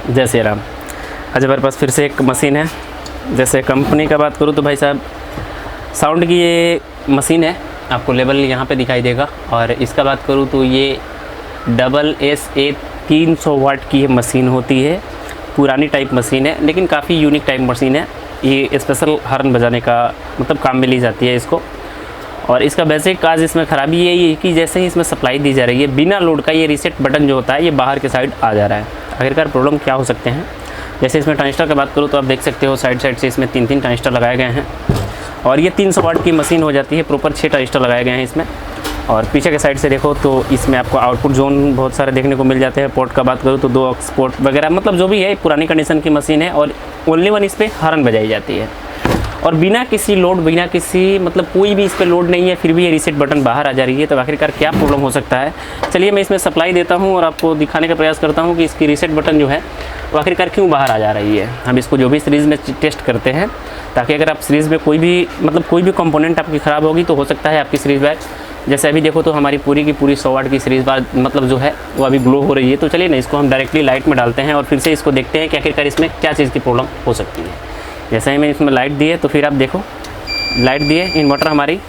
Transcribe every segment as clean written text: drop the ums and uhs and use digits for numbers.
जय श्री राम। आज हमारे पास फिर से एक मशीन है। जैसे कंपनी का बात करूँ तो भाई साहब साउंड की ये मशीन है, आपको लेवल यहाँ पे दिखाई देगा। और इसका बात करूँ तो ये SA 300 वाट की मशीन होती है। पुरानी टाइप मशीन है लेकिन काफ़ी यूनिक टाइप मशीन है। ये स्पेशल हॉर्न बजाने का मतलब काम में ली जाती है इसको। और इसका बेसिक काज इसमें ख़राबी यही है कि जैसे ही इसमें सप्लाई दी जा रही है बिना लोड का ये रीसेट बटन जो होता है ये बाहर के साइड आ जा रहा है। आखिरकार प्रॉब्लम क्या हो सकते हैं, जैसे इसमें ट्रांजिस्टर की बात करूँ तो आप देख सकते हो साइड से इसमें 3 ट्रांजिस्टर लगाए गए हैं। और ये 300 वाट की मशीन हो जाती है। प्रॉपर 6 ट्रांजिस्टर लगाए गए हैं इसमें। और पीछे के साइड से देखो तो इसमें आपको आउटपुट जोन बहुत सारे देखने को मिल जाते हैं। पोर्ट का बात करूँ तो 2 ऑक्स पोर्ट वगैरह मतलब जो भी है पुरानी कंडीशन की मशीन है। और ओनली वन इस पर हॉर्न बजाई जाती है और बिना किसी लोड, बिना किसी मतलब कोई भी इस पर लोड नहीं है, फिर भी ये रीसेट बटन बाहर आ जा रही है। तो आखिरकार क्या प्रॉब्लम हो सकता है, चलिए मैं इसमें सप्लाई देता हूँ और आपको दिखाने का प्रयास करता हूँ कि इसकी रीसेट बटन जो है वो आखिरकार क्यों बाहर आ जा रही है। हम इसको जो भी सीरीज़ में टेस्ट करते हैं ताकि अगर आप सीरीज़ में कोई भी कंपोनेंट आपकी ख़राब होगी तो हो सकता है आपकी सीरीज़ बैग, जैसे अभी देखो तो हमारी पूरी की पूरी 100 वाट की सीरीज़ बार मतलब जो है वो अभी ग्लो हो रही है। तो चलिए ना इसको हम डायरेक्टली लाइट में डालते हैं और फिर से इसको देखते हैं कि आखिरकार इसमें क्या चीज़ की प्रॉब्लम हो सकती है। जैसे ही मैं इसमें लाइट दिए तो फिर आप देखो लाइट दिए इन्वर्टर हमारी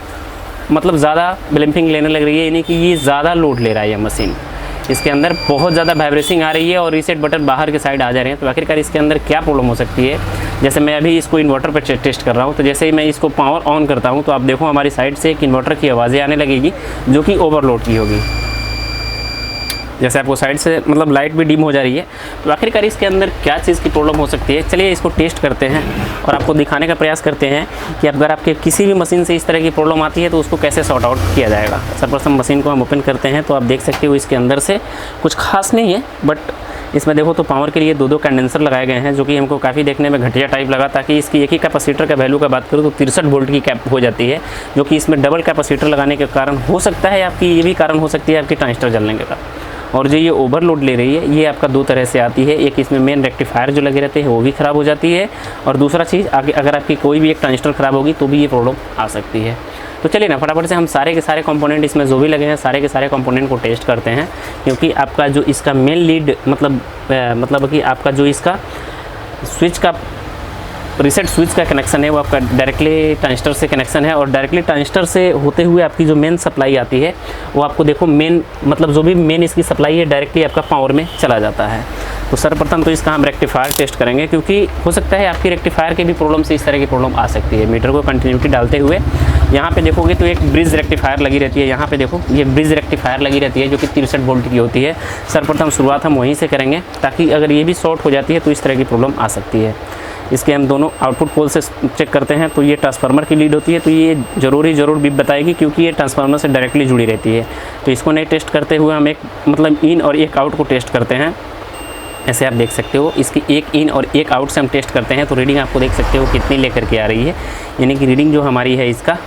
मतलब ज़्यादा ब्लिंपिंग लेने लग रही है, यानी कि ये ज़्यादा लोड ले रहा है ये मशीन। इसके अंदर बहुत ज़्यादा वाइब्रेशन आ रही है और रीसेट बटन बाहर के साइड आ जा रहे हैं। तो आखिरकार इसके अंदर क्या प्रॉब्लम हो सकती है। जैसे मैं अभी इसको इन्वर्टर पर टेस्ट कर रहा हूँ तो जैसे ही मैं इसको पावर ऑन करता हूँ तो आप देखो हमारी साइड से एक इन्वर्टर की आवाज़ें आने लगेगी जो कि ओवरलोड की होगी। जैसे आपको साइड से मतलब लाइट भी डिम हो जा रही है। तो आखिरकार इसके अंदर क्या चीज़ की प्रॉब्लम हो सकती है, चलिए इसको टेस्ट करते हैं और आपको दिखाने का प्रयास करते हैं कि अगर आपके किसी भी मशीन से इस तरह की प्रॉब्लम आती है तो उसको कैसे सॉर्ट आउट किया जाएगा। सर्वप्रथम मशीन को हम ओपन करते हैं तो आप देख सकते हो इसके अंदर से कुछ खास नहीं है, बट इसमें देखो तो पावर के लिए 2 कंडेंसर लगाए गए हैं जो कि हमको काफ़ी देखने में घटिया टाइप लगा। ताकि इसकी एक ही कैपेसिटर का वैल्यू का बात करूँ तो 63 वोल्ट की कैप हो जाती है, जो कि इसमें डबल कैपेसिटर लगाने के कारण हो सकता है आपकी ये भी कारण हो सकती है आपकी ट्रांजिस्टर जलने के कारण। और जो ये ओवरलोड ले रही है ये आपका 2 तरह से आती है। एक इसमें मेन रेक्टिफायर जो लगे रहते हैं वो भी ख़राब हो जाती है और दूसरा चीज़ आगे अगर आपकी कोई भी एक ट्रांजिस्टर ख़राब होगी तो भी ये प्रॉब्लम आ सकती है। तो चलिए ना फटाफट से हम सारे के सारे कंपोनेंट इसमें जो भी लगे हैं सारे के सारे कंपोनेंट को टेस्ट करते हैं। क्योंकि आपका जो इसका मेन लीड मतलब कि आपका जो इसका स्विच का रीसेट स्विच का कनेक्शन है वो आपका डायरेक्टली ट्रांजिस्टर से कनेक्शन है। और डायरेक्टली ट्रांजिस्टर से होते हुए आपकी जो मेन सप्लाई आती है वो आपको देखो मेन मतलब जो भी मेन इसकी सप्लाई है डायरेक्टली आपका पावर में चला जाता है। तो सर्वप्रथम तो इसका हम रेक्टिफायर टेस्ट करेंगे क्योंकि हो सकता है आपकी रेक्टिफायर के भी प्रॉब्लम से इस तरह की प्रॉब्लम आ सकती है। मीटर को कंटिन्यूटी डालते हुए यहाँ पे देखोगे तो एक ब्रिज रेक्टिफायर लगी रहती है। यहाँ पे देखो ये ब्रिज रेक्टिफायर लगी रहती है जो कि 63 वोल्ट की होती है। सर्वप्रथम शुरुआत हम वहीं से करेंगे ताकि अगर ये भी शॉर्ट हो जाती है तो इस तरह की प्रॉब्लम आ सकती है। इसके हम दोनों आउटपुट पोल से चेक करते हैं तो ये ट्रांसफार्मर की लीड होती है तो ये ज़रूर बीप बताएगी क्योंकि ये ट्रांसफार्मर से डायरेक्टली जुड़ी रहती है। तो इसको नहीं टेस्ट करते हुए हम एक मतलब इन और एक आउट को टेस्ट करते हैं। ऐसे आप देख सकते हो इसकी एक इन और एक आउट से हम टेस्ट करते हैं तो रीडिंग आपको देख सकते हो कितनी लेकर के आ रही है। यानी कि रीडिंग जो हमारी है इसका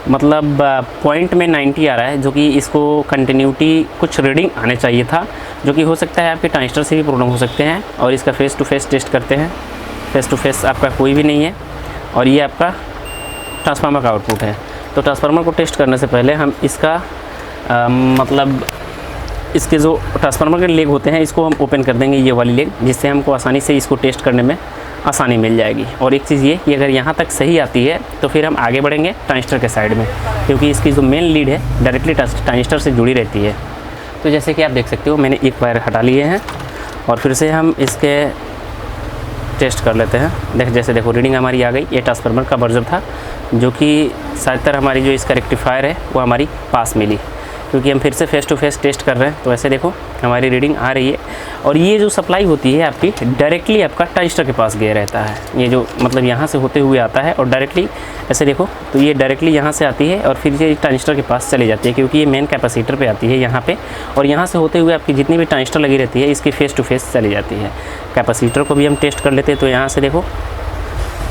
मतलब पॉइंट में 90 आ रहा है, जो कि इसको कंटिन्यूटी कुछ रीडिंग आने चाहिए था, जो कि हो सकता है आपके ट्रांजिस्टर से भी प्रॉब्लम हो सकते हैं। और इसका फेस टू फेस टेस्ट करते हैं। फेस टू फेस आपका कोई भी नहीं है और ये आपका ट्रांसफार्मर का आउटपुट है। तो ट्रांसफार्मर को टेस्ट करने से पहले हम इसका मतलब इसके जो ट्रांसफार्मर के लेग होते हैं इसको हम ओपन कर देंगे, ये वाली लेग, जिससे हमको आसानी से इसको टेस्ट करने में आसानी मिल जाएगी। और एक चीज़ ये कि अगर यहाँ तक सही आती है तो फिर हम आगे बढ़ेंगे ट्रांजिस्टर के साइड में, क्योंकि इसकी जो मेन लीड है डायरेक्टली ट्रांजिस्टर से जुड़ी रहती है। तो जैसे कि आप देख सकते हो मैंने एक वायर हटा लिए हैं और फिर से हम इसके टेस्ट कर लेते हैं। जैसे देखो रीडिंग हमारी आ गई। ये ट्रांसफार्मर का बर्जर था जो कि ज़्यादातर हमारी जो इसका रेक्टिफायर है वो हमारी पास मिली, क्योंकि हम फिर से फेस टू फेस टेस्ट कर रहे हैं। तो ऐसे देखो हमारी रीडिंग आ रही है और ये जो सप्लाई होती है आपकी डायरेक्टली आपका ट्रांजिस्टर के पास गया रहता है। ये जो मतलब यहाँ से होते हुए आता है और डायरेक्टली ऐसे देखो तो ये डायरेक्टली यहाँ से आती है और फिर ये ट्रांजिस्टर के पास चली जाती है, क्योंकि ये मेन कैपेसिटर पे आती है यहाँ पे। और यहाँ से होते हुए आपकी जितनी भी ट्रांजिस्टर लगी रहती है इसकी फेस टू फेस चली जाती है। कैपेसिटर को भी हम टेस्ट कर लेते हैं। तो यहाँ से देखो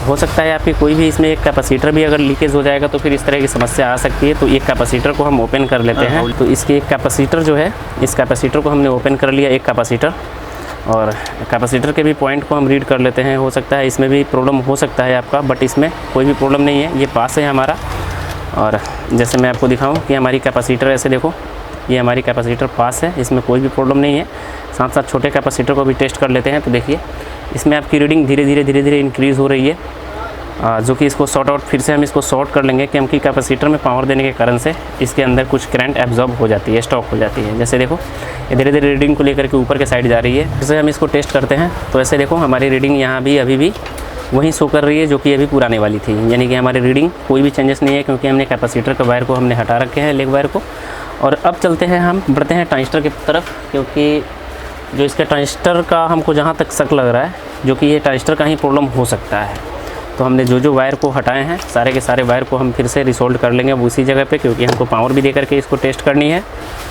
हो सकता है आपकी कोई भी इसमें एक कैपेसिटर भी अगर लीकेज हो जाएगा तो फिर इस तरह की समस्या आ सकती है। तो एक कैपेसिटर को हम ओपन कर लेते हैं। तो इसकी एक कैपेसिटर जो है इस कैपेसिटर को हमने ओपन कर लिया, एक कैपेसिटर। और कैपेसिटर के भी पॉइंट को हम रीड कर लेते हैं। हो सकता है इसमें भी प्रॉब्लम हो सकता है आपका, बट इसमें कोई भी प्रॉब्लम नहीं है, ये पास है हमारा। और जैसे मैं आपको दिखाऊं कि हमारी कैपेसिटर ऐसे देखो ये हमारी कैपेसिटर पास है, इसमें कोई भी प्रॉब्लम नहीं है। साथ साथ छोटे कैपेसिटर को भी टेस्ट कर लेते हैं। तो देखिए इसमें आपकी रीडिंग धीरे धीरे इंक्रीज़ हो रही है, जो कि इसको सॉर्ट आउट, फिर से हम इसको सॉर्ट कर लेंगे क्योंकि कैपेसिटर में पावर देने के कारण से इसके अंदर कुछ करंट एब्जॉर्ब हो जाती है, स्टॉक हो जाती है। जैसे देखो ये धीरे धीरे रीडिंग को लेकर के ऊपर के साइड जा रही है। फिर से हम इसको टेस्ट करते हैं। तो ऐसे देखो हमारी रीडिंग यहाँ भी अभी भी वही शो कर रही है जो कि अभी पुराने वाली थी, यानी कि हमारी रीडिंग कोई भी चेंजेस नहीं है क्योंकि हमने कैपेसिटर के वायर को हमने हटा रखे हैं, लेग वायर को। और अब चलते हैं, हम बढ़ते हैं ट्रांजिस्टर की तरफ, क्योंकि जो इसके ट्रांजिस्टर का हमको जहाँ तक शक लग रहा है, जो कि ये ट्रांजिस्टर का ही प्रॉब्लम हो सकता है। तो हमने जो वायर को हटाए हैं, सारे के सारे वायर को हम फिर से रिसोल्व कर लेंगे अब उसी जगह पे, क्योंकि हमको पावर भी दे करके इसको टेस्ट करनी है।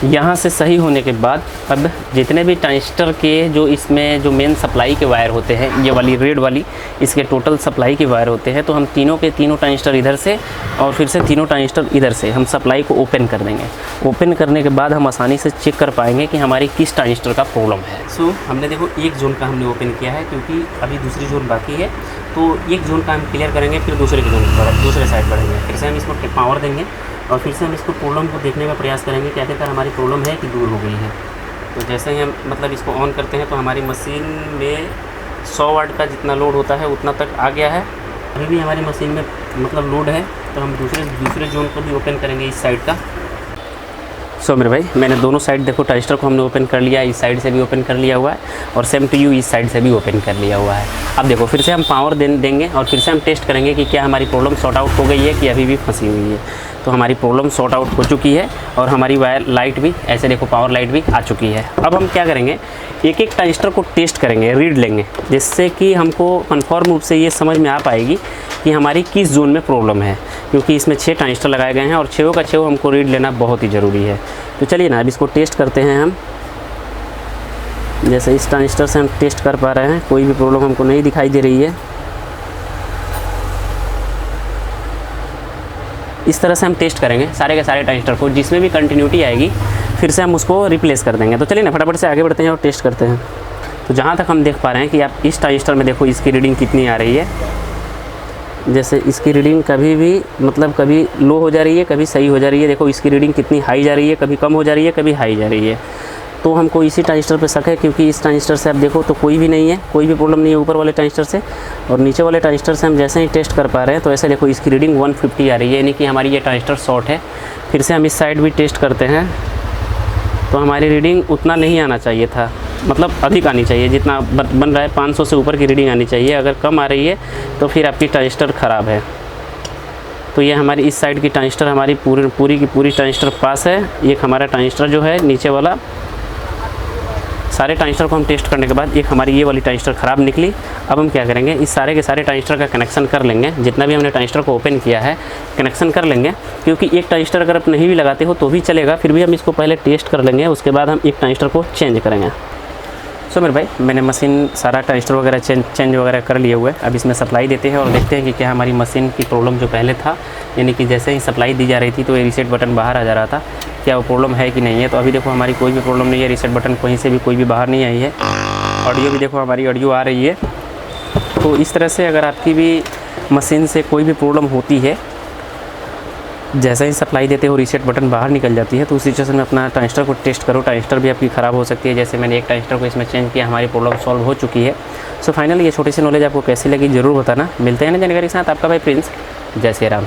यहाँ से सही होने के बाद अब जितने भी ट्रांजिस्टर के जो इसमें जो मेन सप्लाई के वायर होते हैं, ये वाली रेड वाली इसके टोटल सप्लाई के वायर होते हैं, तो हम तीनों के तीनों ट्रांजिस्टर इधर से और फिर से तीनों ट्रांजिस्टर इधर से हम सप्लाई को ओपन कर देंगे। ओपन करने के बाद हम आसानी से चेक कर पाएंगे कि हमारी किस ट्रांजिस्टर का प्रॉब्लम है। सो हमने देखो एक जोन का हमने ओपन किया है, क्योंकि अभी दूसरी जोन बाकी है। तो एक जोन का हम क्लियर करेंगे, फिर दूसरे के जोन पर दूसरे साइड बढ़ेंगे, फिर से हम इसको पावर देंगे और फिर से हम इसको प्रॉब्लम को देखने का प्रयास करेंगे कि आखिरकार हमारी प्रॉब्लम है कि दूर हो गई है। तो जैसे ही हम मतलब इसको ऑन करते हैं तो हमारी मशीन में 100 वाट का जितना लोड होता है उतना तक आ गया है। अभी भी हमारी मशीन में मतलब लोड है, तो हम दूसरे जोन को भी ओपन करेंगे इस साइड का। सो मेरे भाई मैंने दोनों साइड देखो ट्रांजिस्टर को हमने ओपन कर लिया, इस साइड से भी ओपन कर लिया हुआ है और सेम टू यू इस साइड से भी ओपन कर लिया हुआ है। अब देखो फिर से हम पावर देंगे और फिर से हम टेस्ट करेंगे कि क्या हमारी प्रॉब्लम सॉर्ट आउट हो गई है कि अभी भी फंसी हुई है। तो हमारी प्रॉब्लम सॉर्ट आउट हो चुकी है और हमारी वायर लाइट भी ऐसे देखो पावर लाइट भी आ चुकी है। अब हम क्या करेंगे, एक एक ट्रांजिस्टर को टेस्ट करेंगे, रीड लेंगे, जिससे कि हमको कन्फर्म रूप से ये समझ में आ पाएगी कि हमारी किस जोन में प्रॉब्लम है, क्योंकि इसमें 6 ट्रांजिस्टर लगाए गए हैं और 6 का 6 हमको रीड लेना बहुत ही ज़रूरी है। तो चलिए ना अब इसको टेस्ट करते हैं हम। जैसे इस ट्रांजिस्टर से हम टेस्ट कर पा रहे हैं, कोई भी प्रॉब्लम हमको नहीं दिखाई दे रही है। इस तरह से हम टेस्ट करेंगे सारे के सारे ट्रांजिस्टर को, जिसमें भी कंटिन्यूटी आएगी फिर से हम उसको रिप्लेस कर देंगे। तो चलिए ना फटाफट से आगे बढ़ते हैं और टेस्ट करते हैं। तो जहाँ तक हम देख पा रहे हैं कि आप इस ट्रांजिस्टर में देखो इसकी रीडिंग कितनी आ रही है। जैसे इसकी रीडिंग कभी भी मतलब कभी लो हो जा रही है, कभी सही हो जा रही है। देखो इसकी रीडिंग कितनी हाई जा रही है, कभी कम हो जा रही है, कभी हाई जा रही है। तो हमको इसी ट्रांजिस्टर पे शक है, क्योंकि इस ट्रांजिस्टर से आप देखो तो कोई भी नहीं है, कोई भी प्रॉब्लम नहीं है ऊपर वाले ट्रांजिस्टर से। और नीचे वाले ट्रांजिस्टर से हम जैसे ही टेस्ट कर पा रहे हैं तो ऐसे देखो इसकी रीडिंग 150 आ रही है, यानी कि हमारी ये ट्रांजिस्टर शॉर्ट है। फिर से हम इस साइड भी टेस्ट करते हैं तो हमारी रीडिंग उतना नहीं आना चाहिए था, मतलब अधिक आनी चाहिए, जितना बन रहा है 500 से ऊपर की रीडिंग आनी चाहिए। अगर कम आ रही है तो फिर आपकी ट्रांजिस्टर ख़राब है। तो ये हमारी इस साइड की ट्रांजिस्टर हमारी पूरी की पूरी ट्रांजिस्टर पास है। एक हमारा ट्रांजिस्टर जो है नीचे वाला, सारे ट्रांजिस्टर को हम टेस्ट करने के बाद एक हमारी ये वाली ट्रांजिस्टर ख़राब निकली। अब हम क्या करेंगे, इस सारे के सारे ट्रांजिस्टर का कनेक्शन कर लेंगे, जितना भी हमने ट्रांजिस्टर को ओपन किया है कनेक्शन कर लेंगे, क्योंकि एक ट्रांजिस्टर अगर आप नहीं भी लगाते हो तो भी चलेगा, फिर भी हम इसको पहले टेस्ट कर लेंगे, उसके बाद हम एक ट्रांजिस्टर को चेंज करेंगे। सो मेरे भाई मैंने मशीन सारा ट्रांजिस्टर वगैरह चेंज वगैरह कर लिए हुए। अब इसमें सप्लाई देते हैं और देखते हैं कि क्या हमारी मशीन की प्रॉब्लम जो पहले था, यानी कि जैसे ही सप्लाई दी जा रही थी तो ये रीसेट बटन बाहर आ जा रहा था, क्या वो प्रॉब्लम है कि नहीं है। तो अभी देखो हमारी कोई भी प्रॉब्लम नहीं है, रीसेट बटन कहीं से भी कोई भी बाहर नहीं आई है। ऑडियो भी देखो हमारी ऑडियो आ रही है। तो इस तरह से अगर आपकी भी मशीन से कोई भी प्रॉब्लम होती है, जैसे ही सप्लाई देते हो रीसेट बटन बाहर निकल जाती है, तो उस सिचुएशन में अपना ट्रांजिस्टर को टेस्ट करो। ट्रांजिस्टर भी आपकी ख़राब हो सकती है। जैसे मैंने एक ट्रांजिस्टर को इसमें चेंज किया, हमारी प्रॉब्लम सॉल्व हो चुकी है। सो फाइनली ये छोटी सी नॉलेज आपको कैसी लगी ज़रूर बताना। मिलते हैं ना जानकारी के साथ, आपका भाई प्रिंस। जय श्री राम।